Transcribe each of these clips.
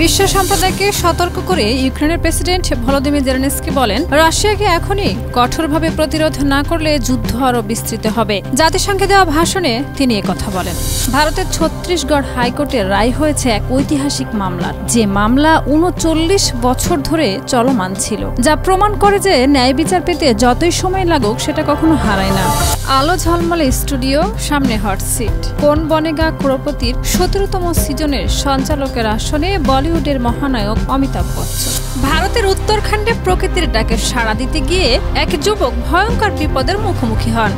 বিশ্ব সম্প্রদায়কে সতর্ক করে ইউক্রেনের প্রেসিডেন্ট ভলোদিমির জেলেনস্কি বলেন, রাশিয়াকে এখনই কঠোরভাবে প্রতিরোধ না করলে যুদ্ধ আরও বিস্তৃত হবে। জাতিসংঘে দেওয়া ভাষণে তিনি একথা বলেন। ভারতের ছত্তিশগড় হাইকোর্টের রায় হয়েছে এক ঐতিহাসিক মামলার, যে মামলা ৩৯ বছর ধরে চলমান ছিল, যা প্রমাণ করে যে ন্যায় বিচার পেতে যতই সময় লাগুক সেটা কখনো হারায় না। আলো ঝলমলে স্টুডিও, সামনে হট সিট। কোন বনেগা ক্রোড়পতির ১৭তম সিজনের সঞ্চালকের আসনে বলিউডের মহানায়ক অমিতাভ বচ্চন। ভারতের উত্তরাখণ্ডে প্রকৃতির ডাকে সাড়া দিতে গিয়ে এক যুবক ভয়ঙ্কর বিপদের মুখোমুখি হন।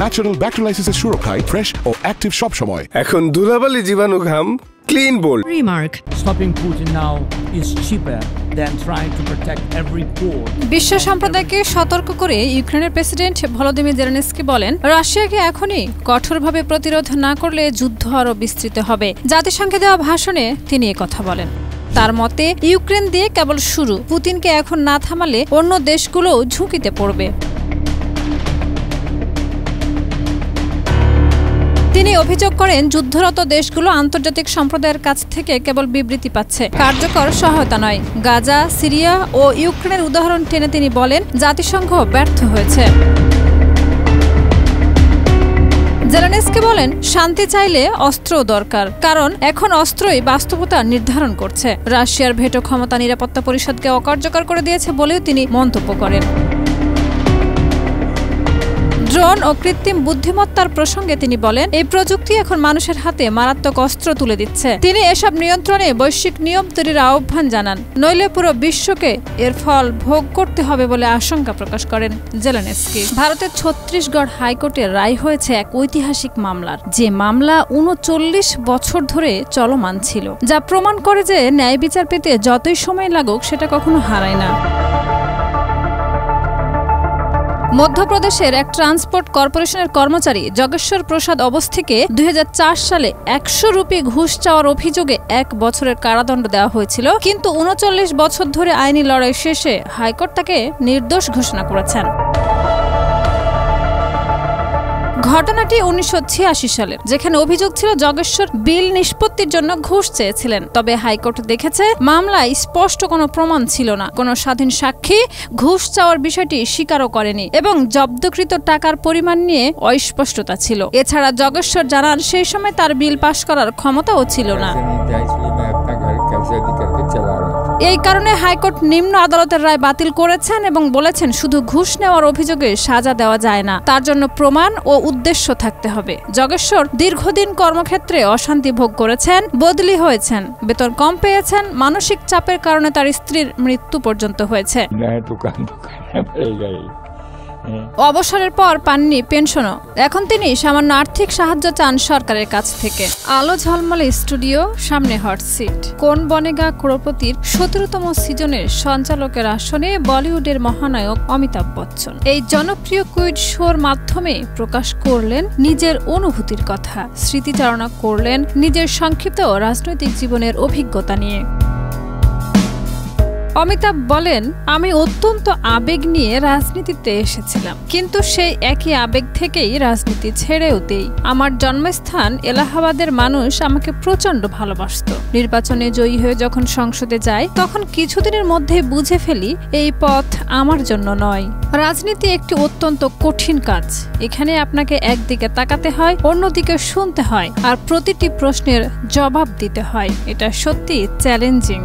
ন্যাচারাল ব্যাকটেরিয়ালাইসিসের সুরক্ষায় ফ্রেশ ও অ্যাক্টিভ সব সময়। এখন ধুলাবালি জীবাণু ঘাম clean bold. Remark. Stopping Putin now is cheaper than trying to protect every pore. বিশ্ব সম্প্রদায়কে সতর্ক করে ইউক্রেনের প্রেসিডেন্ট ভলোদিমির জেলেনস্কি বলেন, রাশিয়াকে এখনই কঠোরভাবে প্রতিরোধ না করলে যুদ্ধ আরও বিস্তৃত হবে। জাতিসংঘে দেওয়া ভাষণে তিনি একথা বলেন। তার মতে, ইউক্রেন দিয়ে কেবল শুরু। পুতিনকে এখন না থামালে অন্য দেশগুলোও ঝুঁকিতে পড়বে। তিনি অভিযোগ করেন, যুদ্ধরত দেশগুলো আন্তর্জাতিক সম্প্রদায়ের কাছ থেকে কেবল বিবৃতি পাচ্ছে, কার্যকর সহায়তা নয়। গাজা, সিরিয়া ও ইউক্রেনের উদাহরণ টেনে তিনি বলেন, জাতিসংঘ ব্যর্থ হয়েছে। জেলেনস্কি বলেন, শান্তি চাইলে অস্ত্রও দরকার, কারণ এখন অস্ত্রই বাস্তবতা নির্ধারণ করছে। রাশিয়ার ভেটো ক্ষমতা নিরাপত্তা পরিষদকে অকার্যকর করে দিয়েছে বলেও তিনি মন্তব্য করেন। ড্রোন ও কৃত্রিম বুদ্ধিমত্তার প্রসঙ্গে তিনি বলেন, এই প্রযুক্তি এখন মানুষের হাতে মারাত্মক অস্ত্র তুলে দিচ্ছে। তিনি এসব নিয়ন্ত্রণে বৈশ্বিক নিয়ম তৈরির আহ্বান জানান, নইলে পুরো বিশ্বকে এর ফল ভোগ করতে হবে বলে আশঙ্কা প্রকাশ করেন জেলেনস্কি। ভারতের ছত্তিশগড় হাইকোর্টের রায় হয়েছে এক ঐতিহাসিক মামলার, যে মামলা ৩৯ বছর ধরে চলমান ছিল, যা প্রমাণ করে যে ন্যায় বিচার পেতে যতই সময় লাগুক সেটা কখনো হারায় না। মধ্যপ্রদেশের এক ট্রান্সপোর্ট কর্পোরেশনের কর্মচারী যোগেশ্বর প্রসাদ অবস্থিকে ২০০৪ সালে ১০০ রুপি ঘুষ চাওয়ার অভিযোগে ১ বছরের কারাদণ্ড দেওয়া হয়েছিল, কিন্তু ৩৯ বছর ধরে আইনি লড়াই শেষে হাইকোর্ট তাকে নির্দোষ ঘোষণা করেছেন। ঘটনাটি ১৯৮৬ সালের, যেখানে অভিযোগ ছিল যোগেশ্বর বিল নিষ্পত্তির জন্য ঘুষ চেয়েছিলেন। তবে হাইকোর্ট দেখেছে মামলায় স্পষ্ট কোনো প্রমাণ ছিল না, কোনো স্বাধীন সাক্ষী ঘুষ চাওয়ার বিষয়টি স্বীকারও করেনি এবং জব্দকৃত টাকার পরিমাণ নিয়ে অস্পষ্টতা ছিল। এছাড়া যোগেশ্বর জানান, সেই সময় তার বিল পাশ করার ক্ষমতাও ছিল না। এই কারণে হাইকোর্ট নিম্ন আদালতের রায় বাতিল করেছেন এবং বলেছেন, শুধু ঘুষ নেওয়ার অভিযোগে সাজা দেওয়া যায় না, তার জন্য প্রমাণ ও উদ্দেশ্য থাকতে হবে। যোগেশ্বর দীর্ঘদিন কর্মক্ষেত্রে অশান্তি ভোগ করেছেন, বদলি হয়েছেন, বেতন কম পেয়েছেন, মানসিক চাপের কারণে তার স্ত্রীর মৃত্যু পর্যন্ত হয়েছে। অবসরের পর পাননি পেনশনও। এখন তিনি সামান্য আর্থিক সাহায্য চান সরকারের কাছ থেকে। আলো ঝলমলে স্টুডিও, সামনে হট সিট। কোন বনেগা ক্রোড়পতির ১৭তম সিজনের সঞ্চালকের আসনে বলিউডের মহানায়ক অমিতাভ বচ্চন এই জনপ্রিয় কুইজ শোর মাধ্যমে প্রকাশ করলেন নিজের অনুভূতির কথা, স্মৃতিচারণা করলেন নিজের সংক্ষিপ্ত রাজনৈতিক জীবনের অভিজ্ঞতা নিয়ে। অমিতাভ বলেন, আমি অত্যন্ত আবেগ নিয়ে রাজনীতিতে এসেছিলাম, কিন্তু সেই একই আবেগ থেকেই রাজনীতি ছেড়েও দেই। আমার জন্মস্থান এলাহাবাদের মানুষ আমাকে প্রচন্ড ভালোবাসত। নির্বাচনে জয়ী হয়ে যখন সংসদে যাই, তখন কিছুদিনের মধ্যে বুঝে ফেলি এই পথ আমার জন্য নয়। রাজনীতি একটি অত্যন্ত কঠিন কাজ। এখানে আপনাকে একদিকে তাকাতে হয়, অন্যদিকে শুনতে হয়, আর প্রতিটি প্রশ্নের জবাব দিতে হয়। এটা সত্যি চ্যালেঞ্জিং।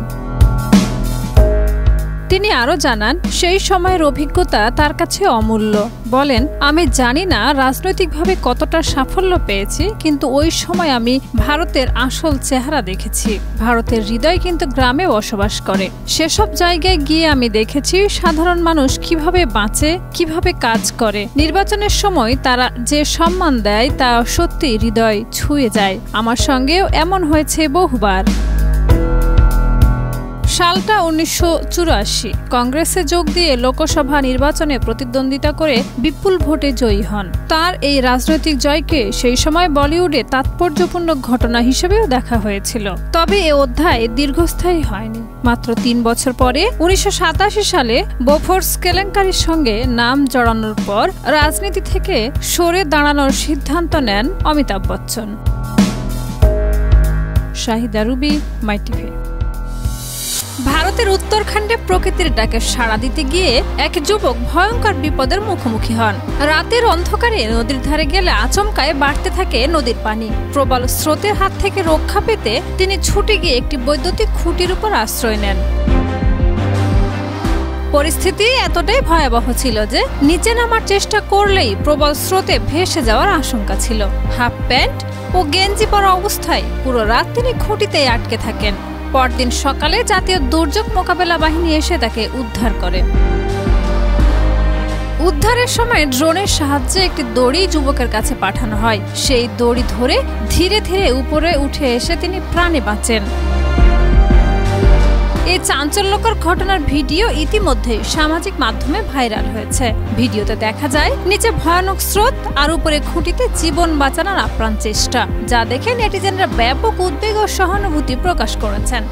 তিনি আরো জানান, সেই সময়ের অভিজ্ঞতা তার কাছে অমূল্য। বলেন, আমি জানি না রাজনৈতিকভাবে কতটা সাফল্য পেয়েছি, কিন্তু ওই সময় আমি ভারতের আসল চেহারা দেখেছি। ভারতের হৃদয় কিন্তু গ্রামে বসবাস করে। সেসব জায়গায় গিয়ে আমি দেখেছি সাধারণ মানুষ কিভাবে বাঁচে, কিভাবে কাজ করে। নির্বাচনের সময় তারা যে সম্মান দেয় তা সত্যি হৃদয় ছুঁয়ে যায়। আমার সঙ্গেও এমন হয়েছে বহুবার। সালটা 1984। কংগ্রেসে যোগ দিয়ে লোকসভা নির্বাচনে প্রতিদ্বন্দ্বিতা করে বিপুল ভোটে জয়ী হন। তার এই রাজনৈতিক জয়কে সেই সময় বলিউডে তাৎপর্যপূর্ণ ঘটনা হিসেবেও দেখা হয়েছিল। তবে এ অধ্যায় দীর্ঘস্থায়ী হয়নি। মাত্র 3 বছর পরে 1987 সালে বোফোর্স কেলেঙ্কারির সঙ্গে নাম জড়ানোর পর রাজনীতি থেকে সরে দাঁড়ানোর সিদ্ধান্ত নেন অমিতাভ বচ্চন। শাহিদা রুবি, মাই টিভি। ভারতের উত্তরাখণ্ডে প্রকৃতির ডাকে সাড়া দিতে গিয়ে এক যুবক ভয়ঙ্কর বিপদের মুখোমুখি হন। রাতের অন্ধকারে নদীর ধারে গেলে আচমকায় বাড়তে থাকে নদীর পানি। প্রবল স্রোতের হাত থেকে রক্ষা পেতে তিনি ছুটে গিয়ে একটি বৈদ্যুতিক খুঁটির উপর আশ্রয় নেন। পরিস্থিতি এতটাই ভয়াবহ ছিল যে নিচে নামার চেষ্টা করলেই প্রবল স্রোতে ভেসে যাওয়ার আশঙ্কা ছিল। হাফ প্যান্ট ও গেঞ্জি পরা অবস্থায় পুরো রাত তিনি খুঁটিতেই আটকে থাকেন। পরদিন সকালে জাতীয় দুর্যোগ মোকাবেলা বাহিনী এসে তাকে উদ্ধার করে। উদ্ধারের সময় ড্রোনের সাহায্যে একটি দড়ি যুবকের কাছে পাঠানো হয়। সেই দড়ি ধরে ধীরে ধীরে উপরে উঠে এসে তিনি প্রাণে বাঁচেন। এই চাঞ্চল্যকর ঘটনার ভিডিও ইতিমধ্যে সামাজিক মাধ্যমে ভাইরাল হয়েছে। ভিডিওতে দেখা যায় নিচে ভয়ানক স্রোত আর উপরে খুঁটিতে জীবন বাঁচানোর আপ্রাণ চেষ্টা, যা দেখে নেটিজেনরা ব্যাপক উদ্বেগ ও সহানুভূতি প্রকাশ করেছেন।